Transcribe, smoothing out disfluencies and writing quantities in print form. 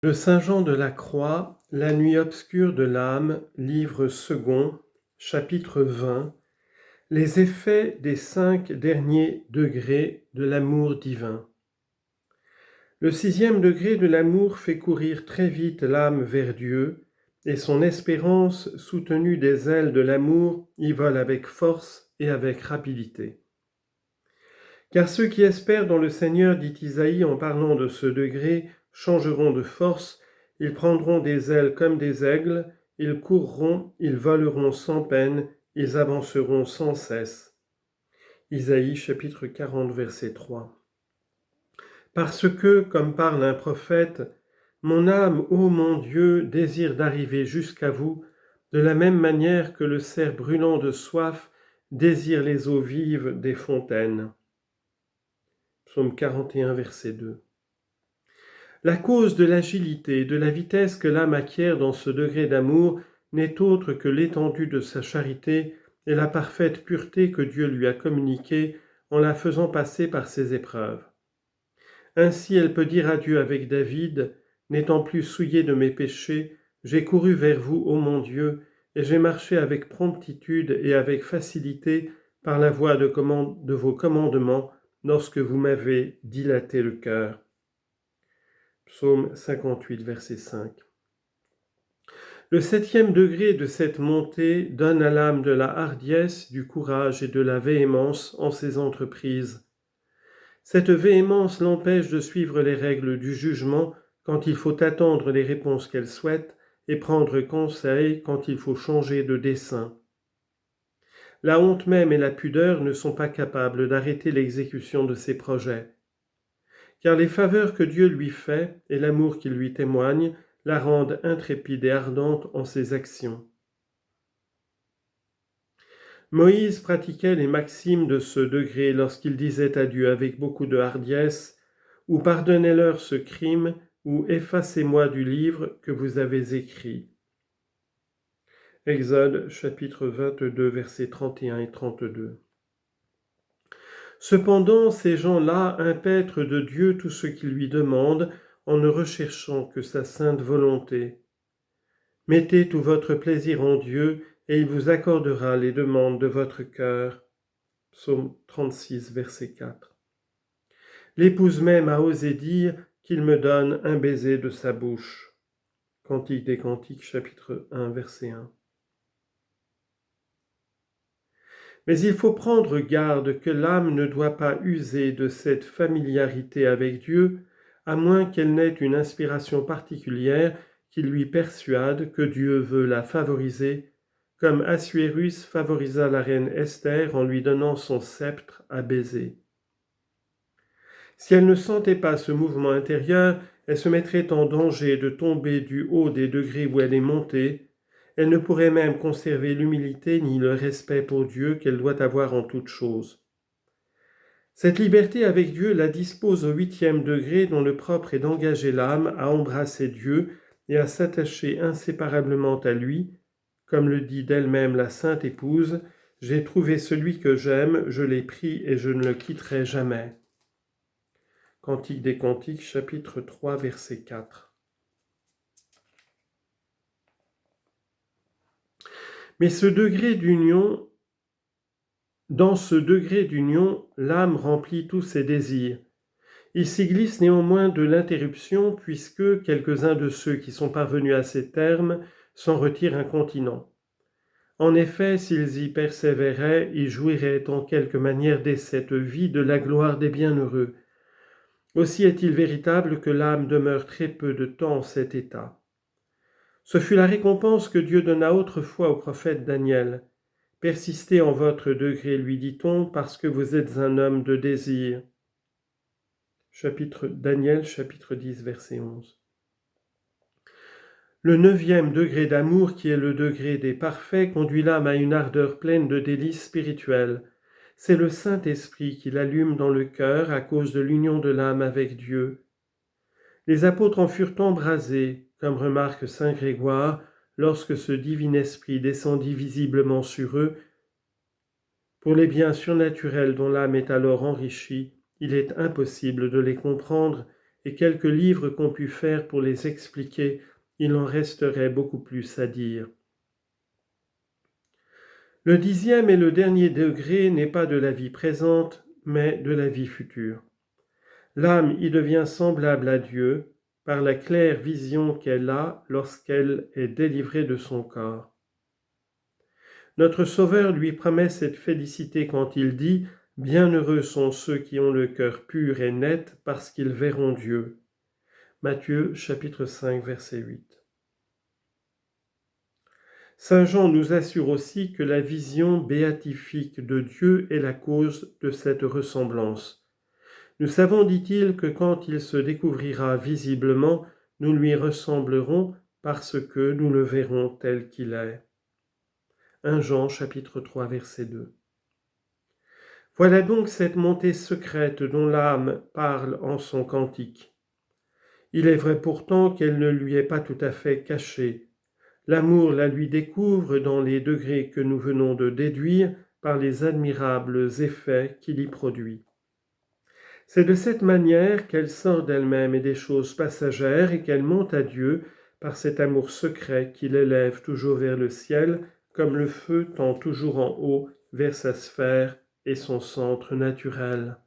De Saint Jean de la Croix, La nuit obscure de l'âme, livre second, chapitre 20, les effets des 5 derniers degrés de l'amour divin. Le 6e degré de l'amour fait courir très vite l'âme vers Dieu, et son espérance, soutenue des ailes de l'amour, y vole avec force et avec rapidité. Car ceux qui espèrent dans le Seigneur, dit Isaïe en parlant de ce degré, changeront de force, ils prendront des ailes comme des aigles, ils courront, ils voleront sans peine, ils avanceront sans cesse. Isaïe chapitre 40 verset 3. Parce que, comme parle un prophète, mon âme, ô mon Dieu, désire d'arriver jusqu'à vous, de la même manière que le cerf brûlant de soif désire les eaux vives des fontaines. Psaume 41, verset 2. La cause de l'agilité et de la vitesse que l'âme acquiert dans ce degré d'amour n'est autre que l'étendue de sa charité et la parfaite pureté que Dieu lui a communiquée en la faisant passer par ses épreuves. Ainsi elle peut dire à Dieu avec David, « N'étant plus souillée de mes péchés, j'ai couru vers vous, ô mon Dieu, et j'ai marché avec promptitude et avec facilité par la voie de vos commandements, lorsque vous m'avez dilaté le cœur. » Psaume 58, verset 5. Le 7e degré de cette montée donne à l'âme de la hardiesse, du courage et de la véhémence en ses entreprises. Cette véhémence l'empêche de suivre les règles du jugement quand il faut attendre les réponses qu'elle souhaite et prendre conseil quand il faut changer de dessein. La honte même et la pudeur ne sont pas capables d'arrêter l'exécution de ses projets. Car les faveurs que Dieu lui fait et l'amour qu'il lui témoigne la rendent intrépide et ardente en ses actions. Moïse pratiquait les maximes de ce degré lorsqu'il disait à Dieu avec beaucoup de hardiesse « Ou pardonnez-leur ce crime, ou effacez-moi du livre que vous avez écrit. » Exode chapitre 22 versets 31 et 32. Cependant, ces gens-là impètrent de Dieu tout ce qu'ils lui demandent en ne recherchant que sa sainte volonté. Mettez tout votre plaisir en Dieu et il vous accordera les demandes de votre cœur. Psaume 36, verset 4. L'épouse même a osé dire qu'il me donne un baiser de sa bouche. Cantique des Cantiques, chapitre 1, verset 1. Mais il faut prendre garde que l'âme ne doit pas user de cette familiarité avec Dieu, à moins qu'elle n'ait une inspiration particulière qui lui persuade que Dieu veut la favoriser, comme Assuérus favorisa la reine Esther en lui donnant son sceptre à baiser. Si elle ne sentait pas ce mouvement intérieur, elle se mettrait en danger de tomber du haut des degrés où elle est montée. Elle ne pourrait même conserver l'humilité ni le respect pour Dieu qu'elle doit avoir en toute chose. Cette liberté avec Dieu la dispose au 8e degré dont le propre est d'engager l'âme à embrasser Dieu et à s'attacher inséparablement à lui, comme le dit d'elle-même la sainte épouse, « J'ai trouvé celui que j'aime, je l'ai pris et je ne le quitterai jamais. » Cantique des Cantiques, chapitre 3, verset 4. Mais dans ce degré d'union, l'âme remplit tous ses désirs. Il s'y glisse néanmoins de l'interruption puisque quelques-uns de ceux qui sont parvenus à ces termes s'en retirent incontinents. En effet, s'ils y persévéraient, ils jouiraient en quelque manière dès cette vie de la gloire des bienheureux. Aussi est-il véritable que l'âme demeure très peu de temps en cet état. Ce fut la récompense que Dieu donna autrefois au prophète Daniel. « Persistez en votre degré, lui dit-on, parce que vous êtes un homme de désir. » Daniel, chapitre 10, verset 11. Le 9e degré d'amour, qui est le degré des parfaits, conduit l'âme à une ardeur pleine de délices spirituelles. C'est le Saint-Esprit qui l'allume dans le cœur à cause de l'union de l'âme avec Dieu. Les apôtres en furent embrasés, comme remarque saint Grégoire, lorsque ce divin esprit descendit visiblement sur eux. Pour les biens surnaturels dont l'âme est alors enrichie, il est impossible de les comprendre et quelques livres qu'on pût faire pour les expliquer, il en resterait beaucoup plus à dire. Le 10e et le dernier degré n'est pas de la vie présente, mais de la vie future. L'âme y devient semblable à Dieu par la claire vision qu'elle a lorsqu'elle est délivrée de son corps. Notre Sauveur lui promet cette félicité quand il dit « Bienheureux sont ceux qui ont le cœur pur et net parce qu'ils verront Dieu ». Matthieu chapitre 5 verset 8. Saint Jean nous assure aussi que la vision béatifique de Dieu est la cause de cette ressemblance. Nous savons, dit-il, que quand il se découvrira visiblement, nous lui ressemblerons parce que nous le verrons tel qu'il est. 1 Jean chapitre 3 verset 2. Voilà donc cette montée secrète dont l'âme parle en son cantique. Il est vrai pourtant qu'elle ne lui est pas tout à fait cachée. L'amour la lui découvre dans les degrés que nous venons de déduire par les admirables effets qu'il y produit. C'est de cette manière qu'elle sort d'elle-même et des choses passagères et qu'elle monte à Dieu par cet amour secret qui l'élève toujours vers le ciel, comme le feu tend toujours en haut vers sa sphère et son centre naturel.